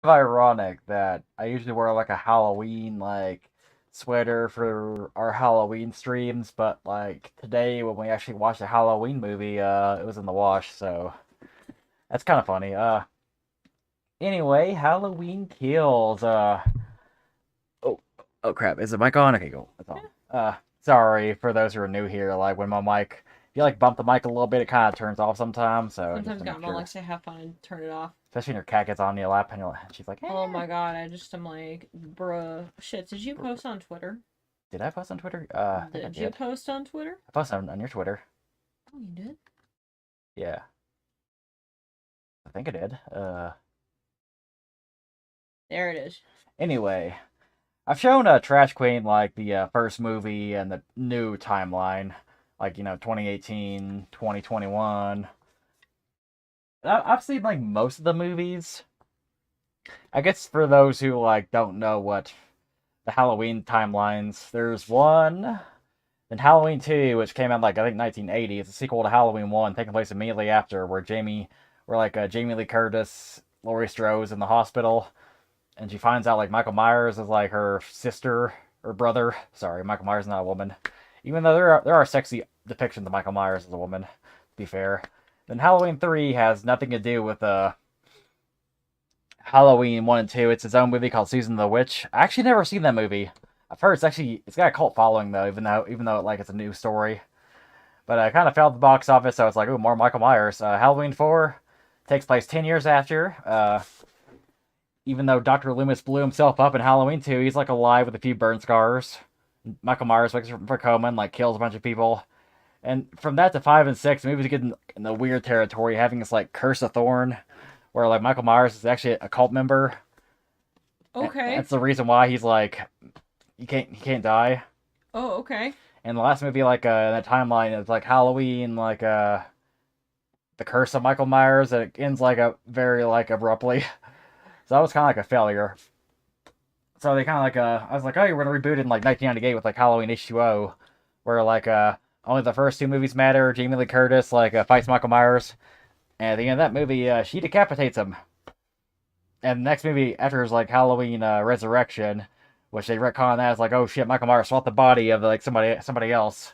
ironic that I usually wear like a Halloween like sweater for our Halloween streams, but like today when we actually watched a Halloween movie, it was in the wash, so that's kind of funny. Anyway, Halloween Kills. Oh, oh crap, is the mic on? Okay, cool, it's on. Sorry for those who are new here. Like when my mic, if you like bump the mic a little bit, it kind of turns off sometimes. So just Sometimes to make Grandma sure, likes to have fun and turn it off. especially when your cat gets on your lap and she's like, Oh eh. my god, I just am like, bruh. Shit, did you post on Twitter? Did I post on Twitter? I think I Did you did. post on Twitter? I posted on your Twitter. Oh, you did? Yeah, I think I did. There it is. Anyway, I've shown Trash Queen like the first movie and the new timeline, like 2018, 2021. I've seen like most of the movies. I guess for those who like don't know what the Halloween timelines, there's one. Then Halloween 2, which came out like I think 1980, it's a sequel to Halloween 1, taking place immediately after, where Jamie Lee Curtis, Laurie Strode's in the hospital, and she finds out like Michael Myers is like her sister or brother. Sorry, Michael Myers is not a woman, even though there are sexy depictions of Michael Myers as a woman. To be fair, then Halloween 3 has nothing to do with Halloween 1 and 2. It's its own movie called Season of the Witch. I actually never seen that movie. I've heard it's got a cult following though, even though like it's a new story. But I kind of failed the box office, so it's like, oh, more Michael Myers. Halloween 4 takes place 10 years after. Even though Dr. Loomis blew himself up in Halloween 2, he's like alive with a few burn scars. Michael Myers wakes up from a coma and like kills a bunch of people. And from that to 5 and 6, movies get in the weird territory, having this like Curse of Thorn, where like Michael Myers is actually a cult member. And Okay. that's the reason why he's like he can't die. Oh, okay. And the last movie, like in that timeline, is like Halloween, like the Curse of Michael Myers, and it ends like a very like abruptly. So that was kind of like a failure. So they kind of like I was like, oh, you're gonna reboot it in like 1998 with like Halloween H2O, where like only the first two movies matter. Jamie Lee Curtis like fights Michael Myers, and at the end of that movie, she decapitates him. And the next movie after is like Halloween Resurrection, which they retcon that as like, oh shit, Michael Myers swapped the body of like somebody else,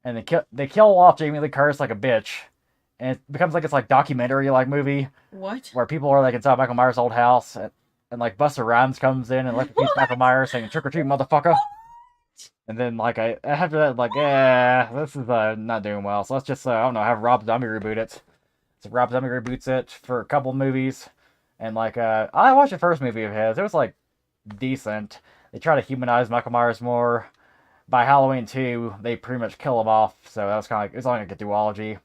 and they kill off Jamie Lee Curtis like a bitch, and it becomes like it's like documentary like movie What? where people are like inside Michael Myers' old house, and like Busta Rhymes comes in and electrocutes Michael What? Myers saying "trick or treat, motherfucker." And then like after that like this is not doing well, so let's just I don't know, have Rob Zombie reboot it. So Rob Zombie reboots it for a couple movies, and like I watched the first movie of his. It was like decent. They try to humanize Michael Myers more. By Halloween 2, they pretty much kill him off. So that was kind of like it's only like a duology.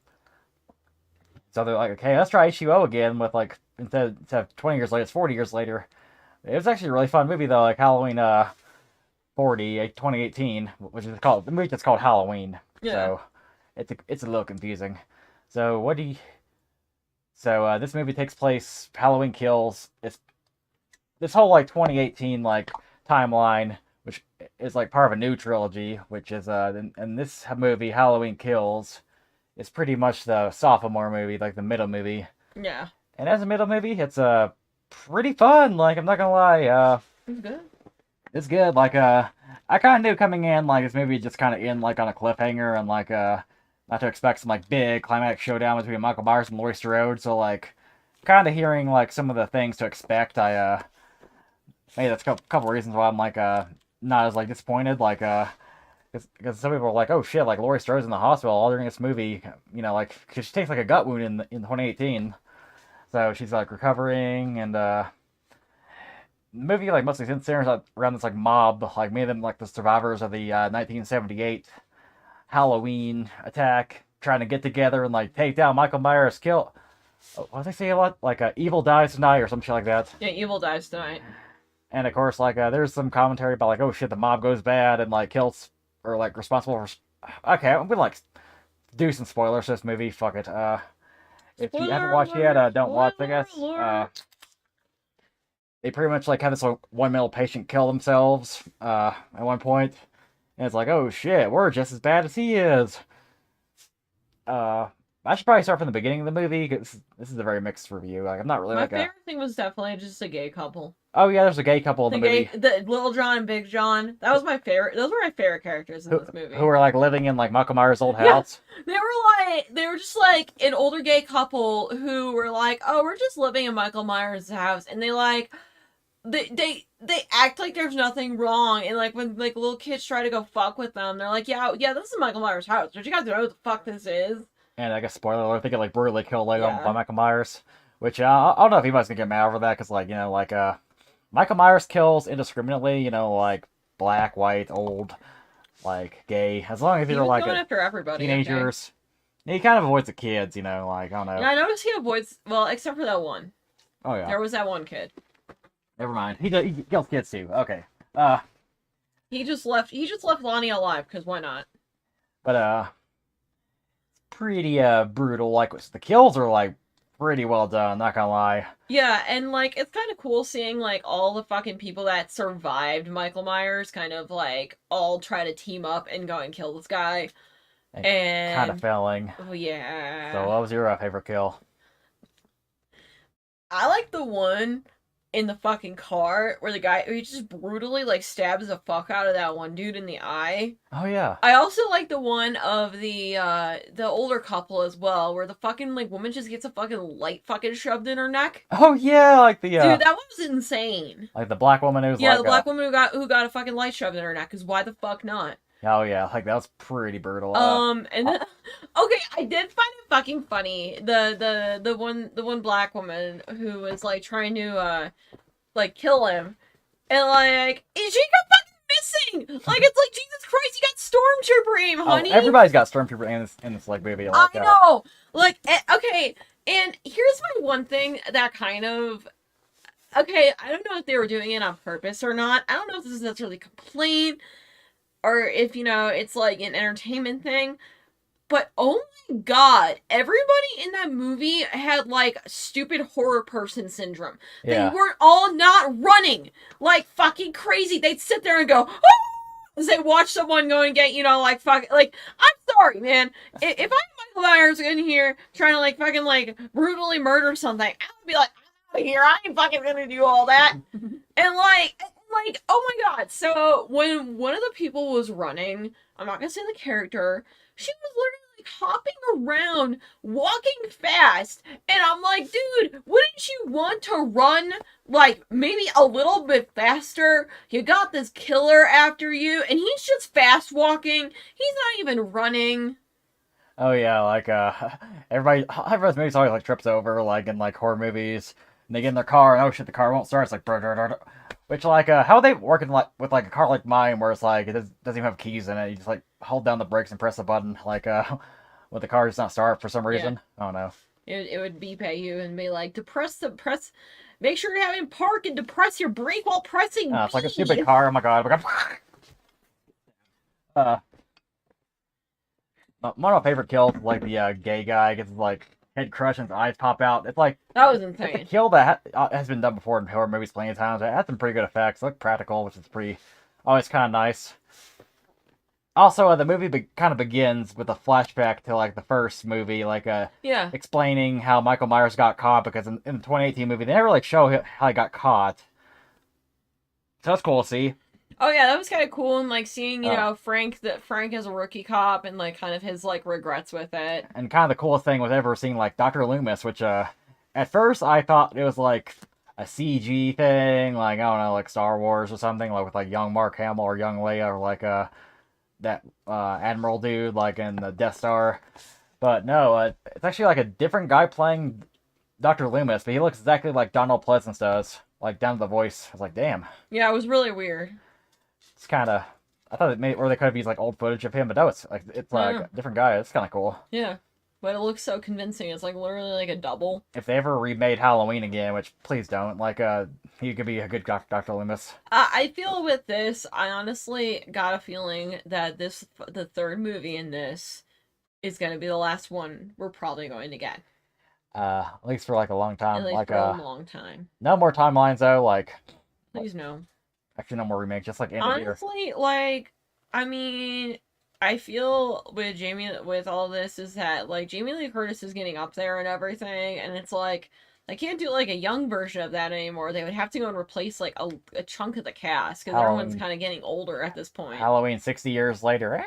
So they're like, okay, let's try H2O again with like instead of 20 years later, it's 40 years later. It was actually a really fun movie though, like Halloween 40, 2018, which is called the movie that's called Halloween. Yeah. So it's a little confusing. So what do you this movie takes place Halloween Kills. It's this whole like 2018 like timeline, which is like part of a new trilogy, which is in this movie Halloween Kills is pretty much the sophomore movie, like the middle movie. Yeah. And as a middle movie, it's pretty fun. Like I'm not gonna lie, It's good. it's good. Like I kind of knew coming in like this movie just kind of end like on a cliffhanger and like not to expect some like big climatic showdown between Michael Myers and Laurie Strode. So like kind of hearing like some of the things to expect, I maybe that's a couple reasons why I'm like not as like disappointed. Like because some people are like, oh shit, like Laurie Strode's in the hospital all during this movie, like cause she takes like a gut wound in 2018, so she's like recovering, and the movie like mostly centers around this like mob, like many of them like the survivors of the 1978 Halloween attack, trying to get together and like take down Michael Myers, kill. What do they say a lot? Like evil dies tonight or some shit like that. Yeah, Evil dies tonight. And of course, like there's some commentary about like, oh shit, the mob goes bad and like kills or like responsible for. Okay, I'm gonna like do some spoilers for this movie. Fuck it. If you haven't Spoiler watched yet, alert! don't watch. I Spoiler guess. alert! They pretty much like have this like, one mental patient kill themselves. At one point, and it's like, oh shit, we're just as bad as he is. Uh, I should probably start from the beginning of the movie because this is a very mixed review. Like, I'm not really My like a. favorite thing was definitely just a gay couple. Oh yeah, there's a gay couple in the movie The Little John and Big John. That was my favorite. Those were my favorite characters in who this movie. who were like living in like Michael Myers' old Yeah. house. They were just like an older gay couple who were like, oh, we're just living in Michael Myers' house, and they act like there's nothing wrong, and like when like little kids try to go fuck with them, they're like, yeah, this is Michael Myers' house. Don't you guys know what the fuck this is? And I guess spoiler alert, they get like brutally killed later Yeah. by Michael Myers. Which I don't know if anybody's gonna get mad over that because like Michael Myers kills indiscriminately. Like black, white, old, like gay. As long as He you're was like going after everybody. Okay? teenagers. He kind of avoids the kids. Like I don't know. Yeah, I noticed he avoids except for that one. Oh yeah. There was that one kid. Never mind. He kills kids too. Okay. He just left Lonnie alive because why not? But pretty brutal. Like the kills are like pretty well done. Not gonna lie. Yeah, and like it's kind of cool seeing like all the fucking people that survived Michael Myers kind of like all try to team up and go and kill this guy. And kind of failing. Oh yeah. So what was your favorite kill? I like the one in the fucking car where he just brutally like stabs the fuck out of that one dude in the eye. Oh yeah. I also like the one of the older couple as well, where the fucking like woman just gets a fucking light fucking shoved in her neck. Oh yeah, like the Dude, that one was insane. like the black woman who's the black woman who got a fucking light shoved in her neck. Cause why the fuck not? Oh yeah, like that was pretty brutal. And then, okay, I did find it fucking funny. The one black woman who was like trying to like kill him, and like she got fucking missing. Like it's like Jesus Christ, you got stormtrooper aim, honey. Oh, everybody's got stormtrooper in this like movie. Like, I know. Like okay, and here's my one thing that kind of. Okay, I don't know if they were doing it on purpose or not. I don't know if this is necessarily a complaint or if, it's like an entertainment thing. But oh my god, everybody in that movie had like stupid horror person syndrome. Yeah. They weren't all not running like fucking crazy. They'd sit there and go, ah! As they watch someone go and get, like fuck, like, I'm sorry, man. If I had Michael Myers in here trying to like fucking like brutally murder something, I would be like, I'm out of here. I ain't fucking gonna do all that. And like, oh my god. So when one of the people was running, I'm not gonna say the character, she was literally like hopping around, walking fast, and I'm like, dude, wouldn't you want to run like maybe a little bit faster? You got this killer after you, and he's just fast walking. He's not even running. Oh yeah, like everybody's movies always like trips over like in like horror movies. And they get in their car and oh shit, the car won't start. It's like brr, brr, brr, brr. Which like how are they working like with like a car like mine where it's like it doesn't even have keys in it. You just like hold down the brakes and press the button like with the car does not start for some reason. Yeah. I don't know. It would beep at you and be like press. Make sure you're having park and depress your brake while pressing. It's like a stupid car. Oh my god. One of my favorite kills is like the gay guy gets like head crushed and his eyes pop out. It's like that was insane. It's a kill that has been done before in horror movies plenty of times. It had some pretty good effects. It looked practical, which is always kind of nice. Also, the movie kind of begins with a flashback to like the first movie, like explaining how Michael Myers got caught because in the 2018 movie they never like show how he got caught. So that's cool to see. Oh yeah, that was kind of cool, and like seeing Frank as a rookie cop and like kind of his like regrets with it. And kind of the coolest thing was ever seeing like Dr. Loomis, which at first I thought it was like a CG thing, like I don't know, like Star Wars or something, like with like young Mark Hamill or young Leia or like that Admiral dude like in the Death Star. But no, it's actually like a different guy playing Dr. Loomis, but he looks exactly like Donald Pleasance does, like down to the voice. I was like, damn. Yeah, it was really weird. It's kind of, I thought maybe or they could have used like old footage of him, but no, it's like a different guy. It's kind of cool. Yeah, but it looks so convincing. It's like literally like a double. If they ever remade Halloween again, which please don't, like he could be a good Dr. Loomis. I feel with this, I honestly got a feeling that the third movie in this is going to be the last one we're probably going to get. At least for like a long time. At least like for a long time. No more timelines though. Like, please no. Actually, no more remakes. Just like honestly, like I mean, I feel with Jamie with all this is that like Jamie Lee Curtis is getting up there and everything, and it's like they can't do like a young version of that anymore. They would have to go and replace like a chunk of the cast because everyone's Halloween, kind of getting older at this point. Halloween, 60 years later.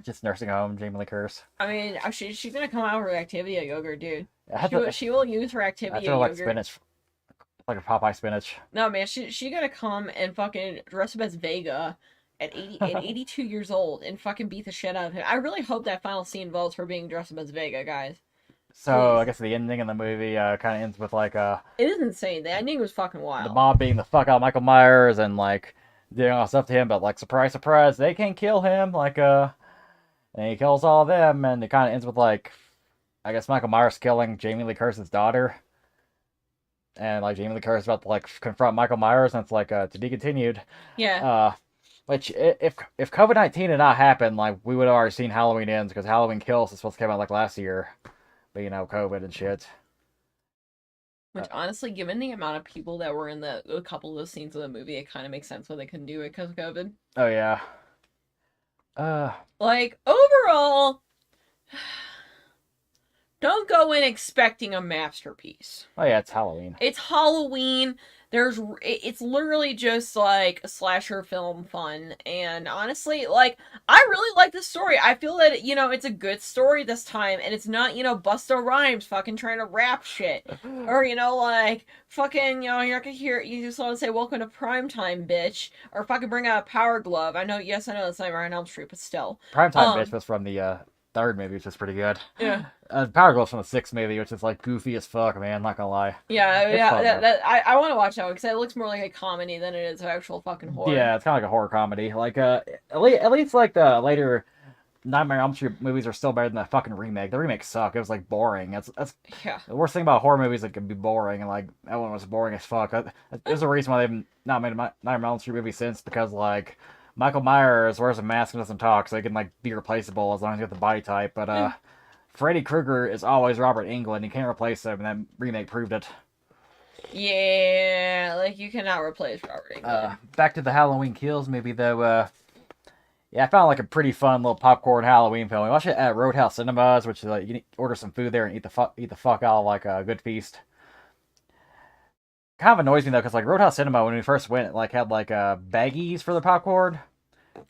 Just nursing home, Jamie Lee Curtis. I mean, she's gonna come out with her Activia yogurt, dude. I feel She will use her Activia like yogurt. spinach, like a Popeye spinach. No man, she gonna come and fucking dress up as Vega at 82 years old and fucking beat the shit out of him. I really hope that final scene involves her being dressed up as Vega, guys. So Please. I guess the ending of the movie kind of ends with like It is insane. The ending was fucking the wild. mob beating the fuck out of Michael Myers and like doing all stuff to him, but like surprise, surprise, they can't kill him. Like and he kills all of them, and it kind of ends with like I guess Michael Myers killing Jamie Lee Curtis's daughter, and like Jamie Lee Curtis about to like confront Michael Myers, and it's like to be continued. Yeah. Which if COVID-19 had not happened, like we would have already seen Halloween Ends because Halloween Kills is supposed to come out like last year, but you know COVID and shit. Which honestly, given the amount of people that were in a couple of those scenes of the movie, it kind of makes sense why they couldn't do it because of COVID. Oh yeah. Like overall, don't go in expecting a masterpiece. Oh yeah, it's Halloween. It's Halloween. It's literally just like a slasher film fun, and honestly, like I really like the story. I feel that it's a good story this time, and it's not Busta Rhymes fucking trying to rap shit, or like fucking you're not gonna hear you just want to say welcome to primetime, bitch, or fucking bring out a power glove. I know that's Nightmare on Elm Street, but still, Primetime Bitch was from the third movie, which is pretty good. yeah. Power Glove's from the sixth movie, which is like goofy as fuck, man. I'm not gonna lie. Yeah, It's yeah, fun, I want to watch that one because it looks more like a comedy than it is an actual fucking horror. Yeah, it's kind of like a horror comedy. Like at least like the later Nightmare on Elm Street movies are still better than the fucon remake. The remake sucked. It was like boring. That's Yeah. the worst thing about horror movies. It can be boring, and like that one was boring as fuck. There's a reason why they've not made a Nightmare on Elm Street movie since, because like Michael Myers wears a mask and doesn't talk, so he can like be replaceable as long as you have the body type. But Freddy Krueger is always Robert Englund. You can't replace him, and that remake proved it. Yeah, like you cannot replace Robert Englund. Back to the Halloween Kills movie though. Yeah, I found like a pretty fun little popcorn Halloween film. We watched it at Roadhouse Cinemas, which is like you can order some food there and eat the fuck out of like a good feast. Kind of annoys me though, because like Roadhouse Cinema when we first went, it like had like baggies for the popcorn,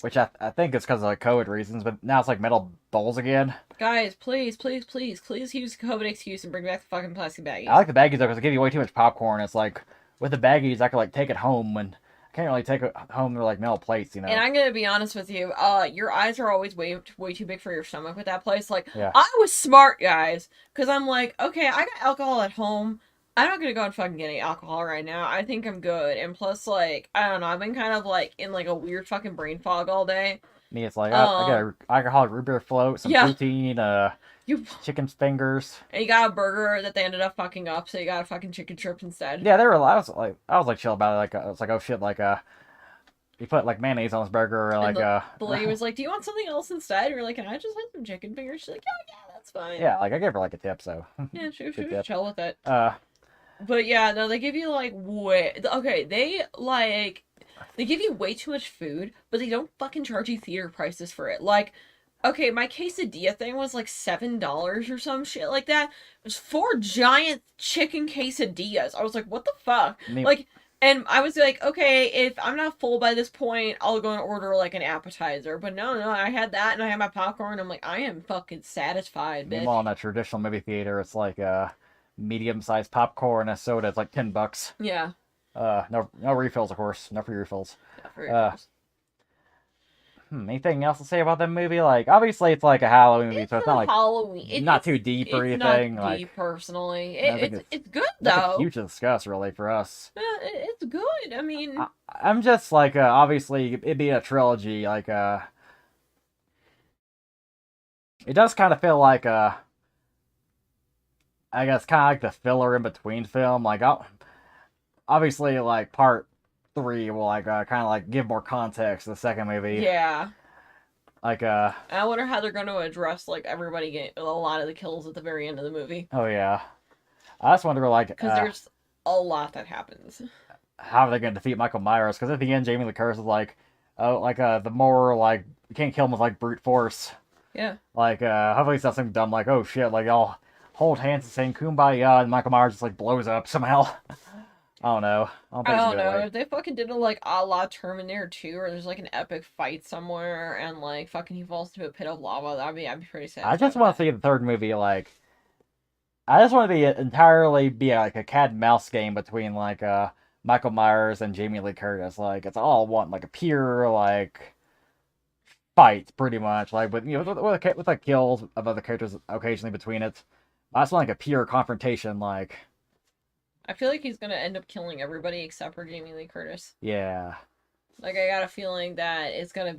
which I think is because of like COVID reasons. But now it's like metal bowls again. Guys, please, please, please, please use the COVID excuse and bring back the fucking plastic baggies. I like the baggies though because they give you way too much popcorn. It's like with the baggies, I could like take it home when I can't really take it home. They're like metal plates, you know. And I'm gonna be honest with you, your eyes are always way too big for your stomach with that place. Like, Yeah. I was smart, guys, because I'm like, okay, I got alcohol at home. I'm not gonna go and fucking get any alcohol right now. I think I'm good. And plus, like, I don't know, I've been kind of like in like a weird fucking brain fog all day. Me, it's like I got an alcoholic root beer float, some Yeah. poutine, You chicken fingers. and you got a burger that they ended up fucking up, so you got a fucking chicken strips instead. Yeah, they were. I was like chill about it. Like I was like, oh shit, like you put like mayonnaise on this burger, or like The lady was like, "Do you want something else instead?" And we're like, "Can I just have some chicken fingers?" She's like, "Oh yeah, that's fine." yeah, like I gave her like a tip, so Yeah, she Good was tip. chill with it. uh, But yeah, no, they give you like way okay. They give you way too much food, but they don't fucking charge you theater prices for it. Like, okay, my quesadilla thing was like $7 or some shit like that. It was 4 giant chicken quesadillas. I was like, what the fuck? me, Like, and I was like, okay, if I'm not full by this point, I'll go and order like an appetizer. But no, I had that and I had my popcorn. I'm like, I am fucking satisfied, bitch. meanwhile in a traditional movie theater, it's like medium-sized popcorn and a soda. It's like $10. Yeah. No refills, of course. No free refills. Yeah, for Uh, yours. Anything else to say about that movie? Like, obviously, it's like a Halloween movie, so it's not like Halloween. not too deep or it's anything. Not like, deep, personally. I don't think It's good nothing though. huge to discuss really for us. It's good. I mean, I'm just like obviously it being a trilogy, like it does kind of feel like I guess kind of like the filler in between film. Like obviously like part three will like kind of like give more context to the second movie. yeah. Like I wonder how they're going to address like everybody getting a lot of the kills at the very end of the movie oh yeah, I just wonder like because there's a lot that happens. how are they going to defeat Michael Myers? Because at the end, Jamie Lee Curtis is like, oh, like the more like you can't kill him with like brute force. Yeah. Like, hopefully it's not something dumb like, oh shit, like y'all hold hands and saying kumbaya, and Michael Myers just like blows up somehow. I don't know. I don't I think it's a don't good know. way. If they fucking did it like a la Terminator 2, or there's like an epic fight somewhere and like fucking he falls into a pit of lava, I'd be pretty I satisfied just with want to that. see the third movie like. I just want to be entirely be like a cat and mouse game between like Michael Myers and Jamie Lee Curtis. Like it's all one like a pure like fight pretty much. Like with with like kills of other characters occasionally between it. I just want like a pure confrontation. Like I feel like he's gonna end up killing everybody except for Jamie Lee Curtis. yeah, Like I got a feeling that it's gonna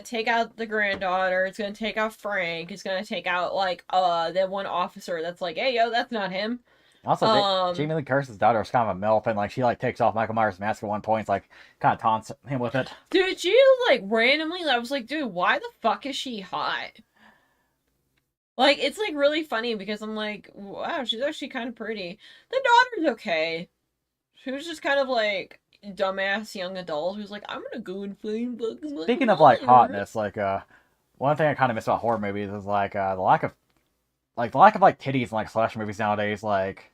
take out the granddaughter, it's gonna take out Frank, it's gonna take out like that one officer that's like, hey yo, that's not him. also, Um Jamie Lee Curtis's daughter is kind of a milf, and like she like takes off Michael Myers' mask at one point, like kind of taunts him with it. Dude, she like randomly I was like, dude, why the fuck is she hot? Like it's like really funny because I'm like, wow, she's actually kind of pretty. The daughter's okay. She was just kind of like dumbass young adult who's like, I'm gonna go and find fucking Michael Speaking of like Myers. hotness, like one thing I kind of miss about horror movies is like the lack of like titties in like slasher movies nowadays. Like,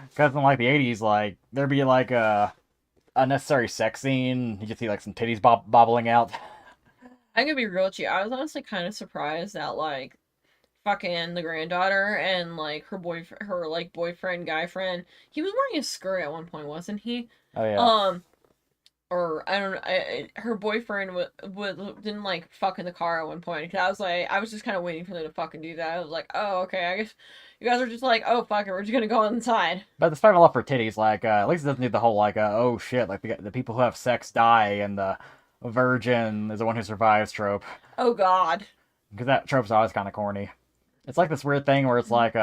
because in like the '80s, like there'd be like a unnecessary sex scene. You just see like some titties bobbling out. I'm gonna be real with you. I was honestly kind of surprised that like fucking the granddaughter and like her like boyfriend, guy friend, he was wearing a skirt at one point, wasn't he? Oh yeah. Or I don't know, her boyfriend didn't like fuck in the car at one point. Cause I was like, I was just kind of waiting for them to fucking do that. I was like, oh okay, I guess you guys are just like, oh fuck it, we're just gonna go inside. But despite my love for titties, like at least it doesn't do the whole like oh shit, like the people who have sex die and the virgin is the one who survives trope. Oh god. Because that trope's always kind of corny. It's like this weird thing where it's like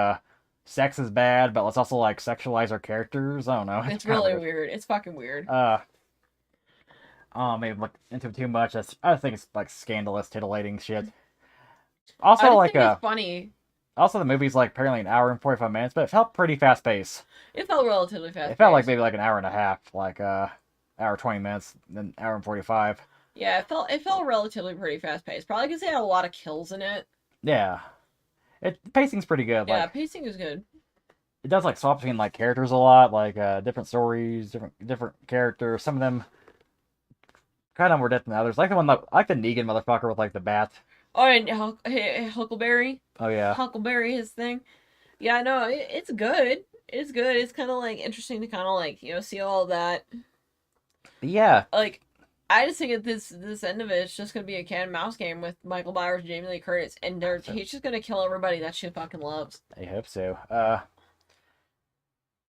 sex is bad, but let's also like sexualize our characters. I don't know. It's kinda really weird. weird. It's fucking weird. Maybe look into it too much. I just think it's like scandalous, titillating shit. I Also, just like think it's funny. also the movie's like apparently an hour and 45 minutes, but it felt pretty fast paced. It felt relatively fast. It felt like maybe like an hour and a half, like hour 20 minutes, then hour and 45. Yeah, it felt relatively pretty fast paced. Probably because they had a lot of kills in it. Yeah, pacing's pretty good. Yeah, Like pacing is good. it does like swap between like characters a lot, like different stories, different characters. Some of them kind of more depth than others. Like the one that I like the Negan motherfucker with like the bat. Oh, and Huckleberry, Oh yeah. Huckleberry, his thing. Yeah, no, it's good. It's good. It's kind of like interesting to kind of like see all that. But yeah, Like, I just think at this end of it, it's just gonna be a cat and mouse game with Michael Myers and Jamie Lee Curtis, and he's just gonna kill everybody that she fucking loves. I hope so.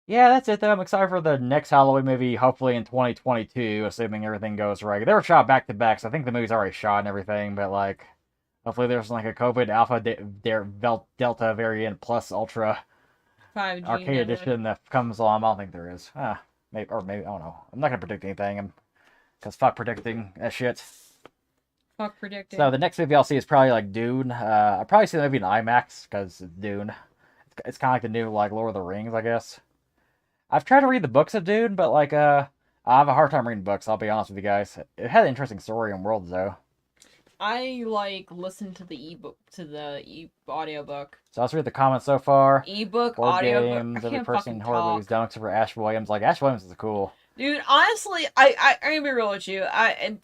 Yeah, that's it though. I'm excited for the next Halloween movie, hopefully in 2022, assuming everything goes right. They were shot back to back, so I think the movie's already shot and everything, but like, hopefully there's like a COVID Alpha Delta variant plus Ultra 5G arcade network. edition that comes along. I don't think there is. Maybe I don't know. I'm not gonna predict anything. Because fuck predicting that shit. Fuck predicting. So the next movie I'll see is probably like Dune. I'll probably see the movie in IMAX because it's Dune. It's kind of like the new like Lord of the Rings, I guess. I've tried to read the books of Dune, but like I have a hard time reading books. I'll be honest with you guys. It had an interesting story and world though. I like listen to the ebook audiobook. So let's read the comments so far. Ebook Board audiobook. games, I every can't person fucking in horror talk. movies done except for Ash Williams. Like Ash Williams is cool. Dude, honestly, I'm gonna be real with you.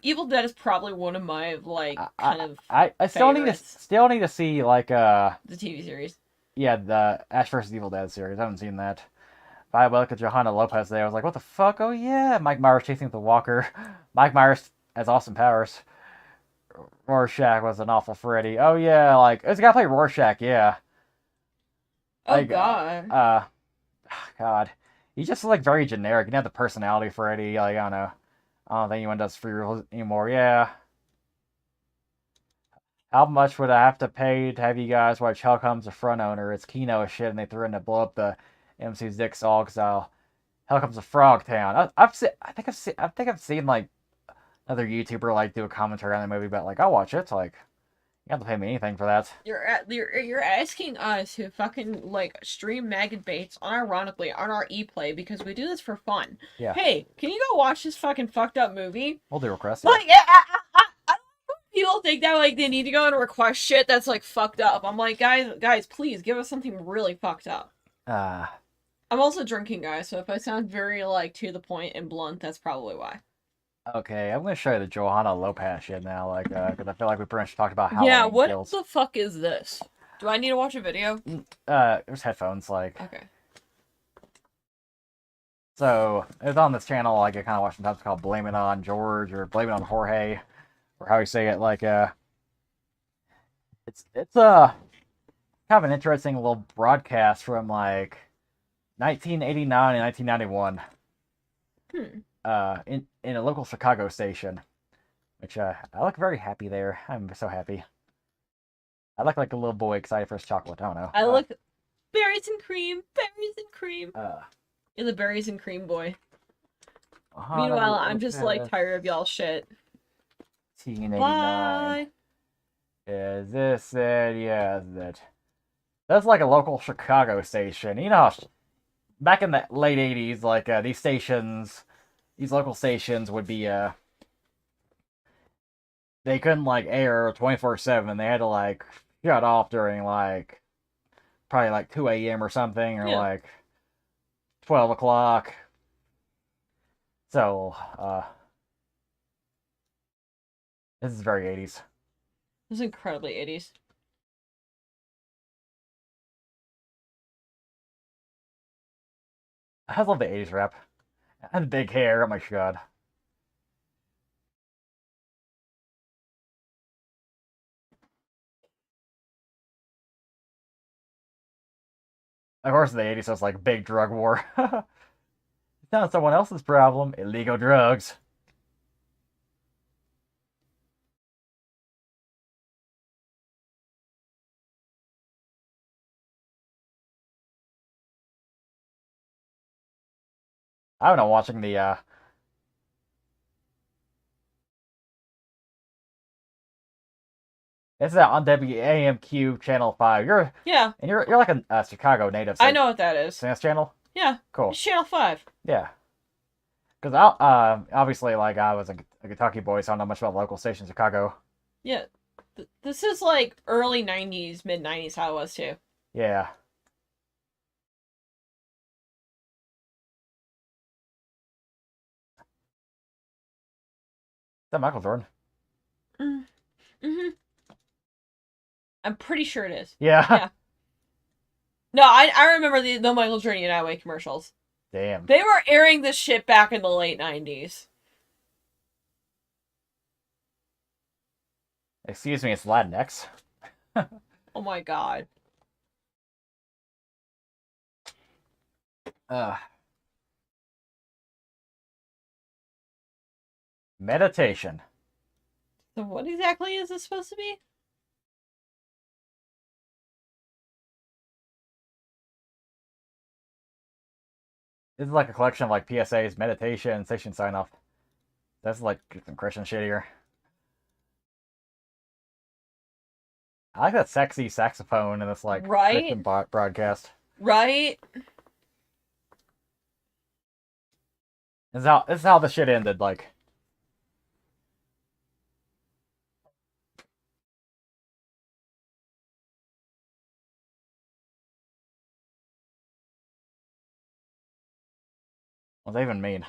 Evil Dead is probably one of my like kind of I still favorites. need to see like The TV series. yeah, the Ash vs Evil Dead series. I haven't seen that. But I look at Joanna Lopez there. I was like, what the fuck? Oh yeah, Mike Myers chasing the Walker. Mike Myers has awesome powers. Rorschach was an awful Freddy. Oh yeah, like it's got to play Rorschach. Yeah. Oh Like, god. God, he's just like very generic. He didn't have the personality Freddy. Like I don't know. I don't think anyone does free rolls anymore. Yeah. How much would I have to pay to have you guys watch Hell Comes the Front Owner? It's Kino as shit, and they threatened to blow up the MC's Dick Saw style. Hell Comes to Frog Town. I think I've seen like another YouTuber like do a commentary on the movie, but like I'll watch it. Like you don't have to pay me anything for that. You're asking us to fucking like stream maggot baits unironically on our ePlay because we do this for fun. Yeah. Hey, can you go watch this fucking fucked up movie? We'll do requests. Like, yeah, I people think that like they need to go and request shit that's like fucked up. I'm like, guys, please give us something really fucked up. Uh, I'm also drinking, guys, so if I sound very like to the point and blunt, that's probably why. okay, I'm gonna show you the Joanna Lopez shit now, like, because I feel like we pretty much talked about Yeah, Halloween what kills. the fuck is this? Do I need to watch a video? There's headphones, like. Okay. So, it's on this channel, like, I kind of watch sometimes called Blame It On George, or Blame It On Jorge, or how you say it, like, it's kind of an interesting little broadcast from, like, 1989 and 1991, in a local Chicago station, which, I look very happy there. I'm so happy. I look like a little boy excited for his chocolate, I don't know. I look berries and cream, berries and cream. Uh, You're the berries and cream boy. Meanwhile, I'm just like tired of y'all shit. 1989. Bye. Is this it? Yeah, is it? That's like a local Chicago station. You know, back in the late 80s, like, these stations, these local stations would be, they couldn't, like, air 24/7. They had to, like, shut off during, like, probably, like, 2 a.m. or something, or, Yeah. like, 12 o'clock. So, this is very 80s. This is incredibly 80s. I love the 80s rap. And big hair, oh my god. Of course, in the 80s, it was like big drug war. It's not someone else's problem. Illegal drugs. I don't know, watching the, it's on WAMQ Channel 5. Yeah. And you're like a Chicago native. So I know what that is. this channel? Yeah. Cool. It's Channel 5. Yeah. Because obviously, like, I was a Kentucky boy, so I don't know much about local stations in Chicago. Yeah. This is like early 90s, mid 90s, how it was too. Yeah. Is that Michael Jordan? Mm-hmm. I'm pretty sure it is. Yeah. Yeah. No, I remember the Michael Jordan United Way commercials. Damn. They were airing this shit back in the late 90s. Excuse me, it's Latinx. Oh my god. Meditation. So what exactly is this supposed to be? This is like a collection of like PSAs, meditation, station sign off. That's like some Christian shit here. I like that sexy saxophone in this like Christian broadcast. Right? This is how the shit ended. Like, what does that even mean?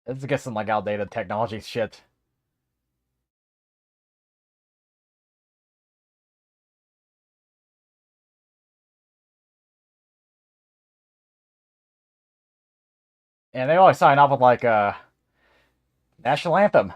This is get some like outdated technology shit. And they always sign off with like national anthem.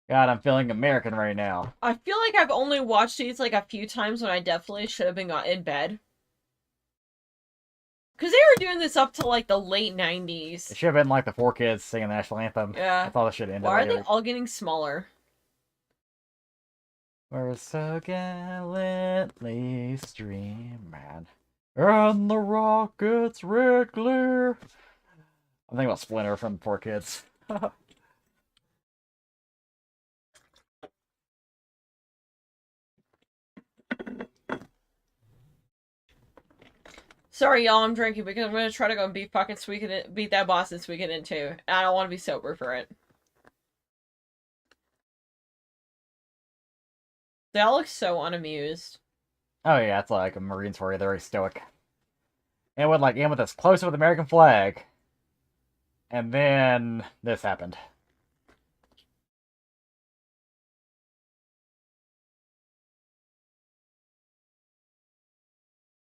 God, I'm feeling American right now. I feel like I've only watched these like a few times when I definitely should have been in bed. Because they were doing this up to like the late 90s. It should have been like the 4 kids singing the national anthem. Yeah. I thought it should end. Why are they all getting smaller? We're so gallantly stream, man. And the rockets red glare. I'm thinking about Splinter from Poor Kids. Sorry, y'all, I'm drinking because I'm gonna try to go and beat beat that boss this weekend in too. And I don't want to be sober for it. They all look so unamused. Oh yeah, it's like a Marines for you. They're very stoic. And would like aim with us close with American flag. And then this happened.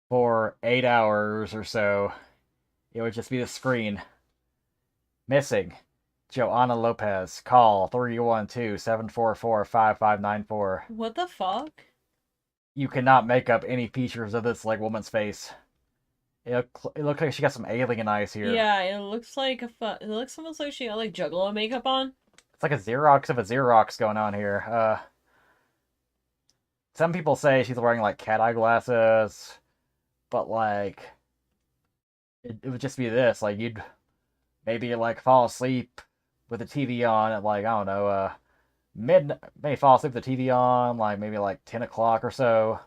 For 8 hours or so, it would just be the screen. Missing. Joanna Lopez. Call 312-744-5594. What the fuck? You cannot make up any features of this like woman's face. It looks like she got some alien eyes here. Yeah, it looks like it looks almost like she got like Juggalo makeup on. It's like a Xerox of a Xerox going on here. Some people say she's wearing like cat eye glasses, but like it would just be this. Like you'd maybe like fall asleep with the TV on at like I don't know, maybe fall asleep with the TV on like maybe like 10 o'clock or so.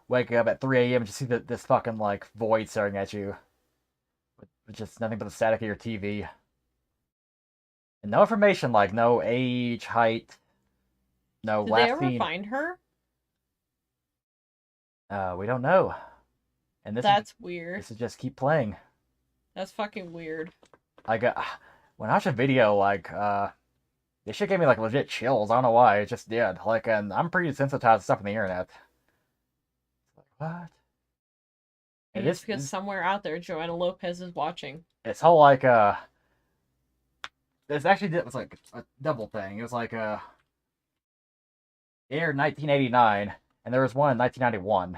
Wake up at 3 a.m. and just see this fucking like void staring at you, with just nothing but the static of your TV. And no information like no age, height, no Did they last ever seen. find her? We don't know. And That's weird. this is just keep playing. That's fucking weird. Like when I watch a video, like this shit gave me like legit chills. I don't know why. It just did. Like, and I'm pretty desensitized to stuff on the internet. Like, what? And it's because somewhere out there, Joanna Lopez is watching. It's whole like this actually was like a double thing. It was like aired 1989, and there was one in 1991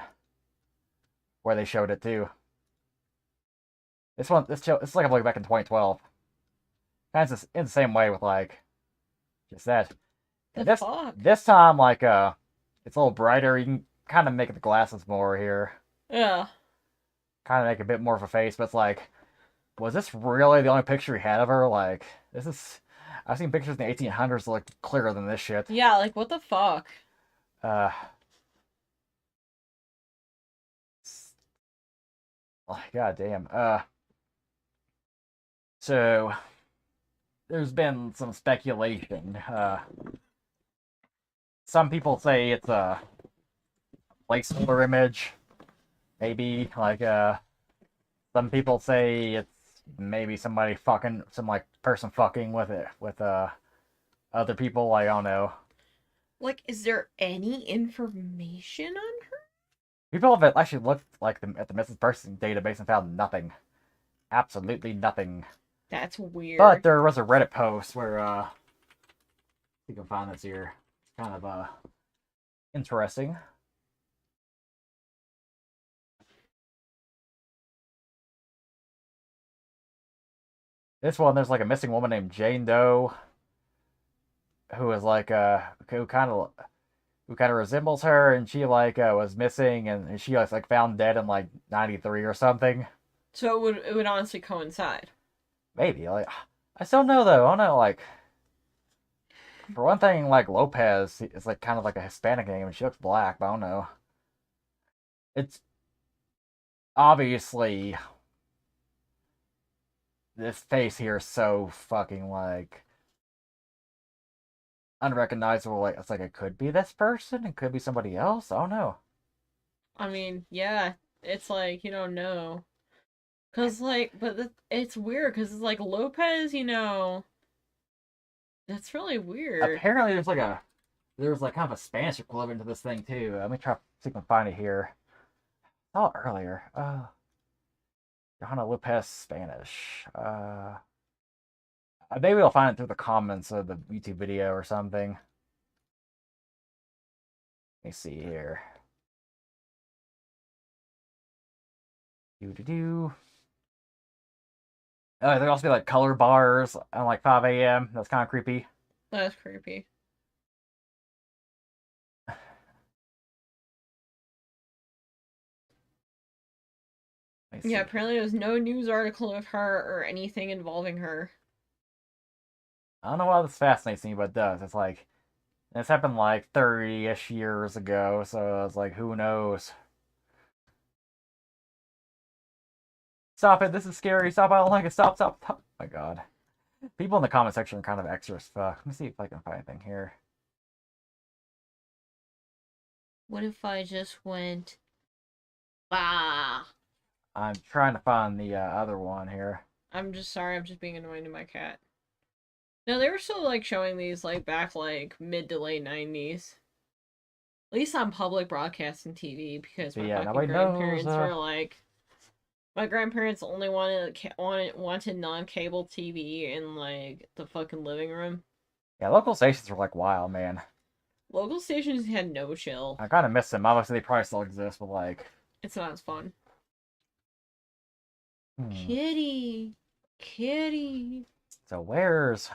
where they showed it too. This show, it's like I'm looking back in 2012. Kind of in the same way with like just that. This time like it's a little brighter. You can kind of make the glasses more here. Yeah. Kind of make a bit more of a face, but it's like, was this really the only picture he had of her? Like, this is. I've seen pictures in the 1800s that look clearer than this shit. Yeah, like what the fuck? Oh, god damn. So there's been some speculation. Some people say it's a placeholder image. Maybe like some people say it's maybe somebody fucking some like person fucking with other people. I don't know. Like, is there any information on her? People have actually looked like at the missing person database and found nothing. Absolutely nothing. That's weird. But there was a Reddit post where you can find this here. It's kind of interesting. This one, there's like a missing woman named Jane Doe, who is like who kind of resembles her, and she like was missing, and she was like found dead in like '93 or something. So it would honestly coincide. Maybe like I still know though. I don't know like for one thing, like Lopez is like kind of like a Hispanic name, and she looks black, but I don't know. It's obviously this face here is so fucking like unrecognizable. Like it's like it could be this person, it could be somebody else. I don't know. I mean, yeah, it's like you don't know, cause like, but it's weird, cause it's like Lopez, that's really weird. Apparently, there's like kind of a Spanish equivalent to this thing too. Let me try to see if I can find it here. I saw it earlier. Johanna Lopez Spanish. Maybe I'll find it through the comments of the YouTube video or something. Let me see here. Do. Oh, there'll also be like color bars on like 5 a.m. That's kind of creepy. That's creepy. Let me Yeah, see. apparently there's no news article of her or anything involving her. I don't know why this fascinates me, but it does. It's like this happened like 30-ish years ago, so it's like who knows? Stop it! This is scary. Stop! I don't like it. Stop! Stop! Stop! Oh my God. People in the comment section are kind of extra as fuck. Let me see if I can find anything here. What if I just went, bah? I'm trying to find the other one here. I'm just sorry, I'm just being annoying to my cat. No, they were still like showing these like back like mid to late 90s. At least on public broadcasting TV because But my yeah, fucking nobody knows. grandparents were like my grandparents only wanted non-cable TV in like the fucking living room. Yeah, local stations were like wild, man. Local stations had no chill. I kind of miss them. Obviously, they probably still exist, but like, It's not as fun. hmm. Kitty. Kitty. So where's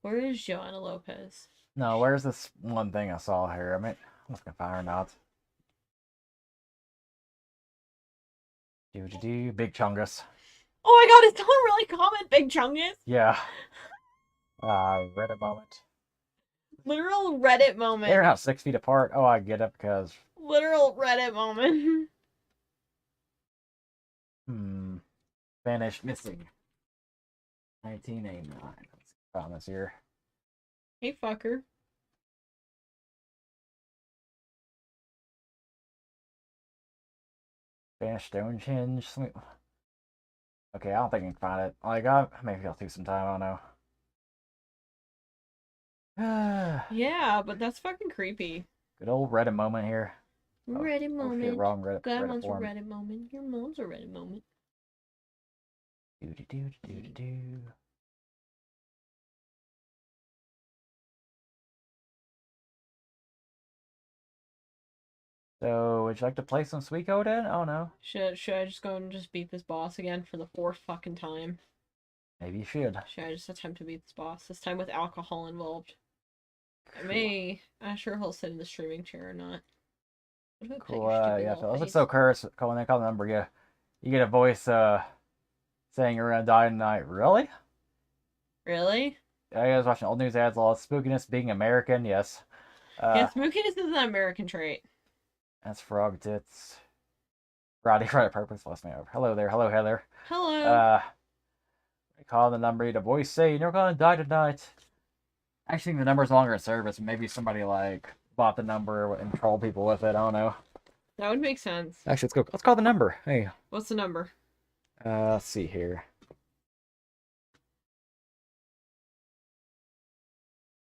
Where is Joanna Lopez? no? Where's this one thing I saw here? I mean, I'm just gonna find her not. Do Big Chungus. Oh my god, is someone really comment Big Chungus? Yeah. Reddit moment. Literal Reddit moment. They're not 6 feet apart. Oh, I get it because Literal Reddit moment. Vanished missing. 1989. Let's find this here. Hey, fucker. Vanished Stonehenge. Okay, I don't think I can find it. Like, maybe I'll take some time. I don't know. Yeah, but that's fucking creepy. Good old Reddit moment here. Reddit Oh, moment. shit, wrong Reddit. God Reddit wants a form. Reddit moment. Your mom's a Reddit moment. Do. So, would you like to play some Suikoden then? Oh no. Should I just go and just beat this boss again for the fourth fucking time? Maybe you should. Should I just attempt to beat this boss? This time with alcohol involved. I'm sure he'll sit in the streaming chair or not. What if I put Cool. your stupid Yeah. little If it's face? so cursed, when they call the number, you get a voice saying you're gonna die tonight. Really? Really? I was watching old news ads. All spookiness being American. Yes. Yeah, smokiness is an American trait. That's frog tits. Roddy right purpose. Lost me over. Hello there. Hello Heather. Hello. Call the number. The voice say you're gonna die tonight. I think the number's longer in service. Maybe somebody like bought the number and trolled people with it. I don't know. That would make sense. Actually, let's go. Let's call the number. Hey. What's the number? Let's see here.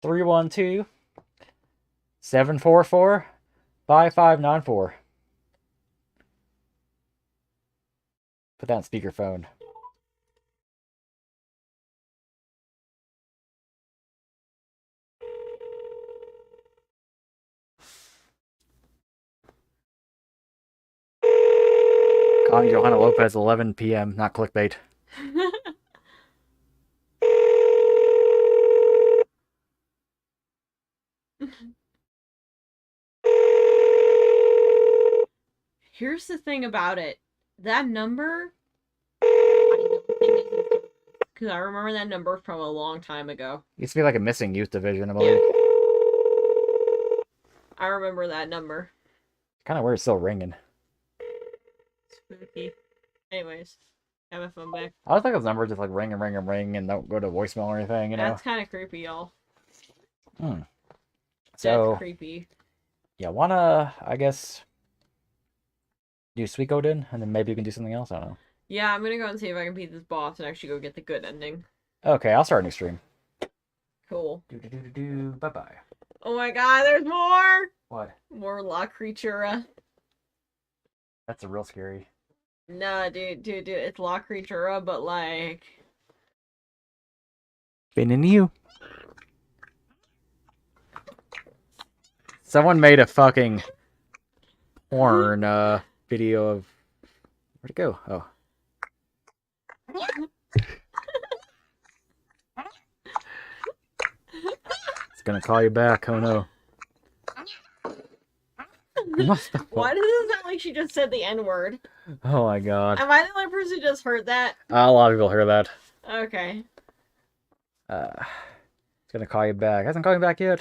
312-744-5594. Put that on speakerphone. Calling Joanna Lopez 11 p.m. Not clickbait. Here's the thing about it. That number, I don't think it's because I remember that number from a long time ago. Used to be like a missing youth division, I believe. I remember that number. Kind of weird, it's still ringing. Spooky. Anyways, have my phone back. I was like those numbers just like ring and don't go to voicemail or anything, you know? That's kind of creepy, y'all. So, That's creepy. yeah, wanna, I guess, do Suikoden, and then maybe you can do something else, I don't know. Yeah, I'm gonna go and see if I can beat this boss and actually go get the good ending. Okay, I'll start a new stream. Cool. Bye-bye. Oh my god, there's more! What? More La Creatura. That's a real scary. Nah, dude, it's La Creatura, but like... Been in you. Someone made a fucking porn video of... Where'd it go? Oh. It's gonna call you back, oh no. Why does it sound like she just said the N-word? Oh my god. Am I the only person who just heard that? A lot of people hear that. Okay. It's gonna call you back. Hasn't called you back yet.